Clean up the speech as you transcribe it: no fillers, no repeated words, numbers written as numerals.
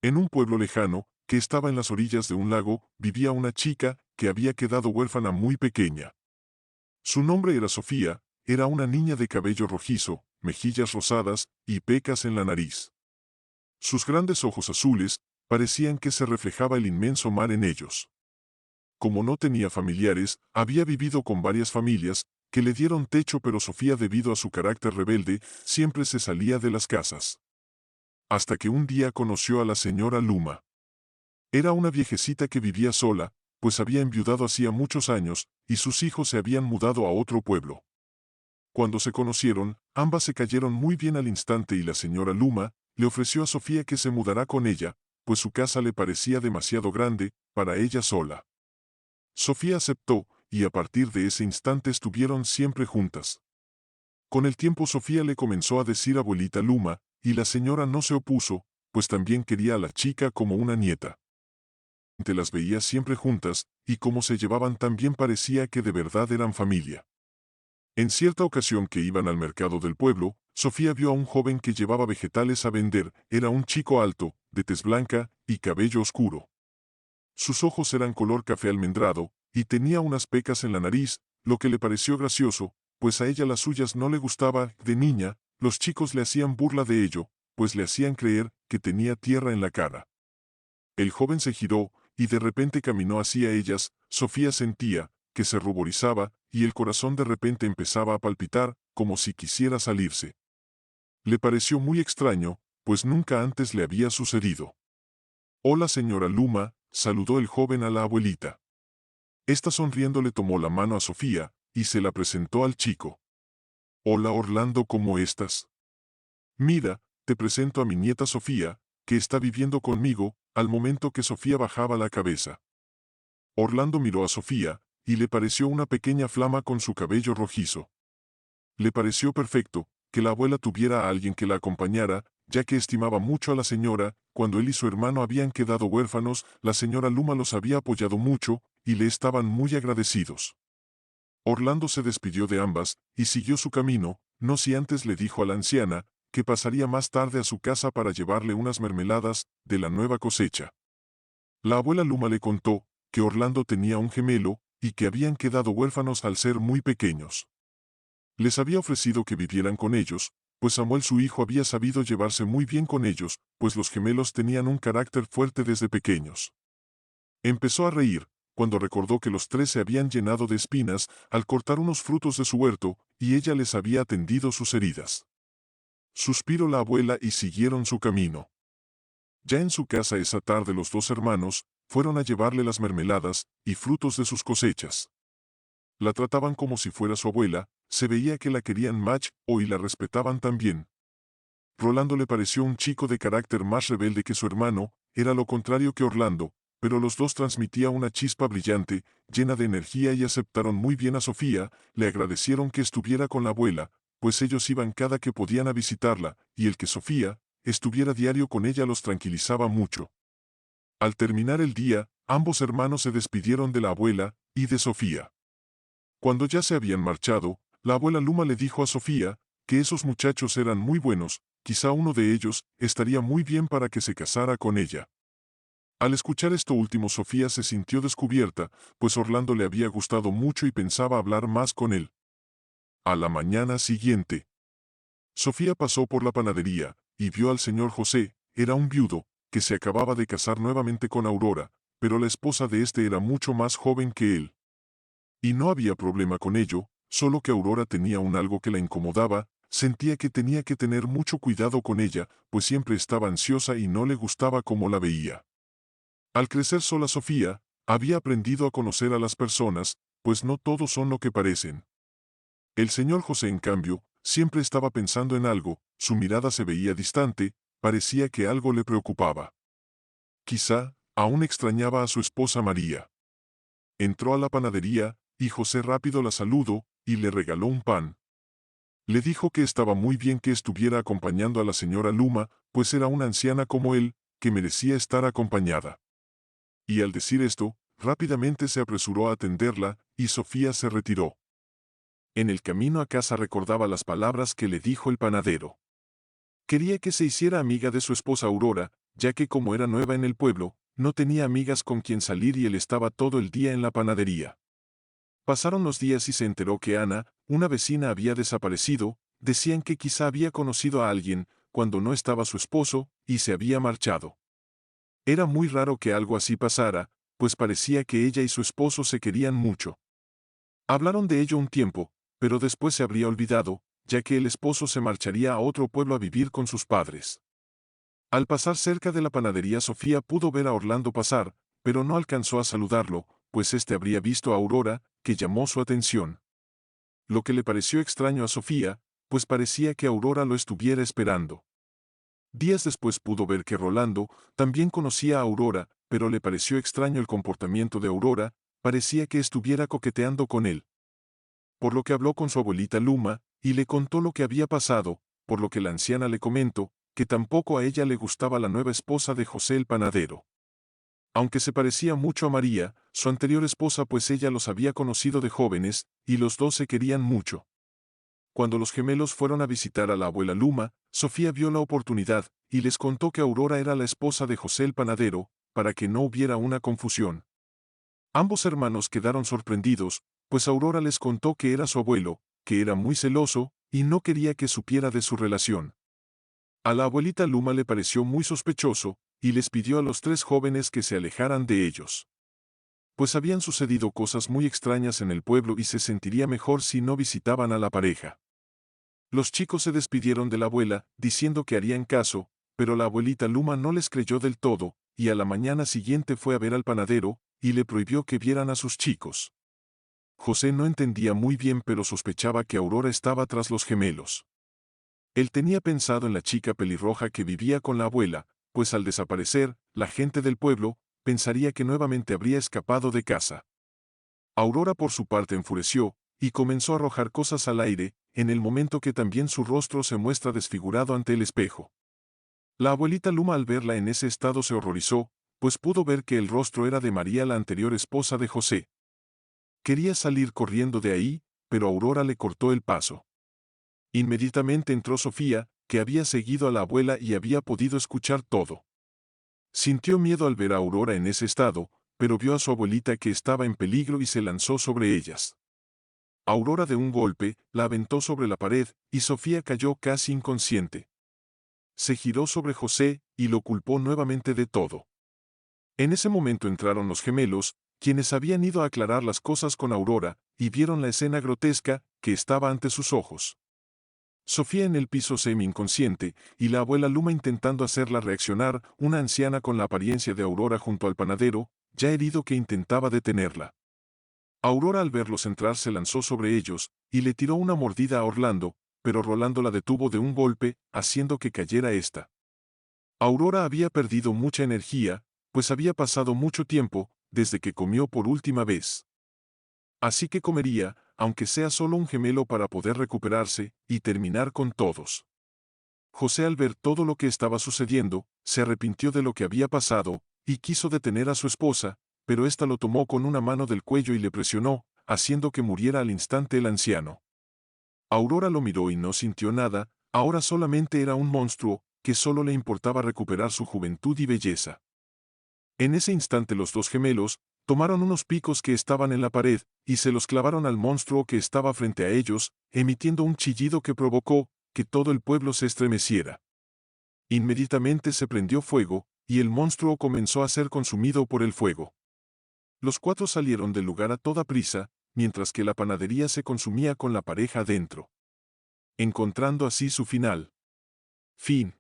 En un pueblo lejano, que estaba en las orillas de un lago, vivía una chica que había quedado huérfana muy pequeña. Su nombre era Sofía, era una niña de cabello rojizo, mejillas rosadas y pecas en la nariz. Sus grandes ojos azules parecían que se reflejaba el inmenso mar en ellos. Como no tenía familiares, había vivido con varias familias que le dieron techo, pero Sofía, debido a su carácter rebelde, siempre se salía de las casas. Hasta que un día conoció a la señora Luma. Era una viejecita que vivía sola, pues había enviudado hacía muchos años, y sus hijos se habían mudado a otro pueblo. Cuando se conocieron, ambas se cayeron muy bien al instante, y la señora Luma le ofreció a Sofía que se mudará con ella, pues su casa le parecía demasiado grande para ella sola. Sofía aceptó, y a partir de ese instante estuvieron siempre juntas. Con el tiempo Sofía le comenzó a decir abuelita Luma, y la señora no se opuso, pues también quería a la chica como una nieta. Te las veía siempre juntas, y como se llevaban tan bien parecía que de verdad eran familia. En cierta ocasión que iban al mercado del pueblo, Sofía vio a un joven que llevaba vegetales a vender. Era un chico alto, de tez blanca y cabello oscuro. Sus ojos eran color café almendrado, y tenía unas pecas en la nariz, lo que le pareció gracioso, pues a ella las suyas no le gustaba. De niña, los chicos le hacían burla de ello, pues le hacían creer que tenía tierra en la cara. El joven se giró, y de repente caminó hacia ellas. Sofía sentía que se ruborizaba, y el corazón de repente empezaba a palpitar, como si quisiera salirse. Le pareció muy extraño, pues nunca antes le había sucedido. «Hola, señora Luma», saludó el joven a la abuelita. Esta, sonriendo, le tomó la mano a Sofía, y se la presentó al chico. «Hola, Orlando, ¿cómo estás? Mira, te presento a mi nieta Sofía, que está viviendo conmigo». Al momento que Sofía bajaba la cabeza, Orlando miró a Sofía, y le pareció una pequeña flama con su cabello rojizo. Le pareció perfecto que la abuela tuviera a alguien que la acompañara, ya que estimaba mucho a la señora. Cuando él y su hermano habían quedado huérfanos, la señora Luma los había apoyado mucho, y le estaban muy agradecidos. Orlando se despidió de ambas, y siguió su camino, no si antes le dijo a la anciana que pasaría más tarde a su casa para llevarle unas mermeladas de la nueva cosecha. La abuela Luma le contó que Orlando tenía un gemelo, y que habían quedado huérfanos al ser muy pequeños. Les había ofrecido que vivieran con ellos, pues Samuel, su hijo, había sabido llevarse muy bien con ellos, pues los gemelos tenían un carácter fuerte desde pequeños. Empezó a reír cuando recordó que los tres se habían llenado de espinas al cortar unos frutos de su huerto, y ella les había atendido sus heridas. Suspiró la abuela y siguieron su camino. Ya en su casa esa tarde los dos hermanos fueron a llevarle las mermeladas y frutos de sus cosechas. La trataban como si fuera su abuela, se veía que la querían más y la respetaban también. Rolando le pareció un chico de carácter más rebelde que su hermano, era lo contrario que Orlando, pero los dos transmitía una chispa brillante, llena de energía, y aceptaron muy bien a Sofía. Le agradecieron que estuviera con la abuela, pues ellos iban cada que podían a visitarla, y el que Sofía estuviera diario con ella los tranquilizaba mucho. Al terminar el día, ambos hermanos se despidieron de la abuela y de Sofía. Cuando ya se habían marchado, la abuela Luma le dijo a Sofía que esos muchachos eran muy buenos, quizá uno de ellos estaría muy bien para que se casara con ella. Al escuchar esto último, Sofía se sintió descubierta, pues Orlando le había gustado mucho y pensaba hablar más con él. A la mañana siguiente, Sofía pasó por la panadería y vio al señor José. Era un viudo que se acababa de casar nuevamente con Aurora, pero la esposa de este era mucho más joven que él. Y no había problema con ello, solo que Aurora tenía un algo que la incomodaba. Sentía que tenía que tener mucho cuidado con ella, pues siempre estaba ansiosa y no le gustaba cómo la veía. Al crecer sola, Sofía había aprendido a conocer a las personas, pues no todos son lo que parecen. El señor José, en cambio, siempre estaba pensando en algo, su mirada se veía distante, parecía que algo le preocupaba. Quizá aún extrañaba a su esposa María. Entró a la panadería, y José rápido la saludó y le regaló un pan. Le dijo que estaba muy bien que estuviera acompañando a la señora Luma, pues era una anciana como él, que merecía estar acompañada. Y al decir esto, rápidamente se apresuró a atenderla, y Sofía se retiró. En el camino a casa recordaba las palabras que le dijo el panadero. Quería que se hiciera amiga de su esposa Aurora, ya que como era nueva en el pueblo, no tenía amigas con quien salir y él estaba todo el día en la panadería. Pasaron los días y se enteró que Ana, una vecina, había desaparecido. Decían que quizá había conocido a alguien cuando no estaba su esposo y se había marchado. Era muy raro que algo así pasara, pues parecía que ella y su esposo se querían mucho. Hablaron de ello un tiempo, pero después se habría olvidado, ya que el esposo se marcharía a otro pueblo a vivir con sus padres. Al pasar cerca de la panadería, Sofía pudo ver a Orlando pasar, pero no alcanzó a saludarlo, pues éste habría visto a Aurora, que llamó su atención. Lo que le pareció extraño a Sofía, pues parecía que Aurora lo estuviera esperando. Días después pudo ver que Rolando también conocía a Aurora, pero le pareció extraño el comportamiento de Aurora, parecía que estuviera coqueteando con él. Por lo que habló con su abuelita Luma, y le contó lo que había pasado, por lo que la anciana le comentó que tampoco a ella le gustaba la nueva esposa de José el panadero. Aunque se parecía mucho a María, su anterior esposa, pues ella los había conocido de jóvenes, y los dos se querían mucho. Cuando los gemelos fueron a visitar a la abuela Luma, Sofía vio la oportunidad, y les contó que Aurora era la esposa de José el panadero, para que no hubiera una confusión. Ambos hermanos quedaron sorprendidos, pues Aurora les contó que era su abuelo, que era muy celoso, y no quería que supiera de su relación. A la abuelita Luma le pareció muy sospechoso, y les pidió a los tres jóvenes que se alejaran de ellos. Pues habían sucedido cosas muy extrañas en el pueblo y se sentiría mejor si no visitaban a la pareja. Los chicos se despidieron de la abuela, diciendo que harían caso, pero la abuelita Luma no les creyó del todo, y a la mañana siguiente fue a ver al panadero, y le prohibió que vieran a sus chicos. José no entendía muy bien, pero sospechaba que Aurora estaba tras los gemelos. Él tenía pensado en la chica pelirroja que vivía con la abuela, pues al desaparecer, la gente del pueblo pensaría que nuevamente habría escapado de casa. Aurora por su parte enfureció, y comenzó a arrojar cosas al aire, en el momento que también su rostro se muestra desfigurado ante el espejo. La abuelita Luma al verla en ese estado se horrorizó, pues pudo ver que el rostro era de María, la anterior esposa de José. Quería salir corriendo de ahí, pero Aurora le cortó el paso. Inmediatamente entró Sofía, que había seguido a la abuela y había podido escuchar todo. Sintió miedo al ver a Aurora en ese estado, pero vio a su abuelita que estaba en peligro y se lanzó sobre ellas. Aurora de un golpe la aventó sobre la pared, y Sofía cayó casi inconsciente. Se giró sobre José, y lo culpó nuevamente de todo. En ese momento entraron los gemelos, quienes habían ido a aclarar las cosas con Aurora, y vieron la escena grotesca que estaba ante sus ojos. Sofía en el piso semi-inconsciente, y la abuela Luma intentando hacerla reaccionar, una anciana con la apariencia de Aurora junto al panadero, ya herido, que intentaba detenerla. Aurora al verlos entrar se lanzó sobre ellos, y le tiró una mordida a Orlando, pero Rolando la detuvo de un golpe, haciendo que cayera ésta. Aurora había perdido mucha energía, pues había pasado mucho tiempo, desde que comió por última vez. Así que comería, aunque sea solo un gemelo, para poder recuperarse y terminar con todos. José al ver todo lo que estaba sucediendo, se arrepintió de lo que había pasado, y quiso detener a su esposa, pero ésta lo tomó con una mano del cuello y le presionó, haciendo que muriera al instante el anciano. Aurora lo miró y no sintió nada, ahora solamente era un monstruo, que solo le importaba recuperar su juventud y belleza. En ese instante los dos gemelos tomaron unos picos que estaban en la pared, y se los clavaron al monstruo que estaba frente a ellos, emitiendo un chillido que provocó que todo el pueblo se estremeciera. Inmediatamente se prendió fuego, y el monstruo comenzó a ser consumido por el fuego. Los cuatro salieron del lugar a toda prisa, mientras que la panadería se consumía con la pareja dentro, encontrando así su final. Fin.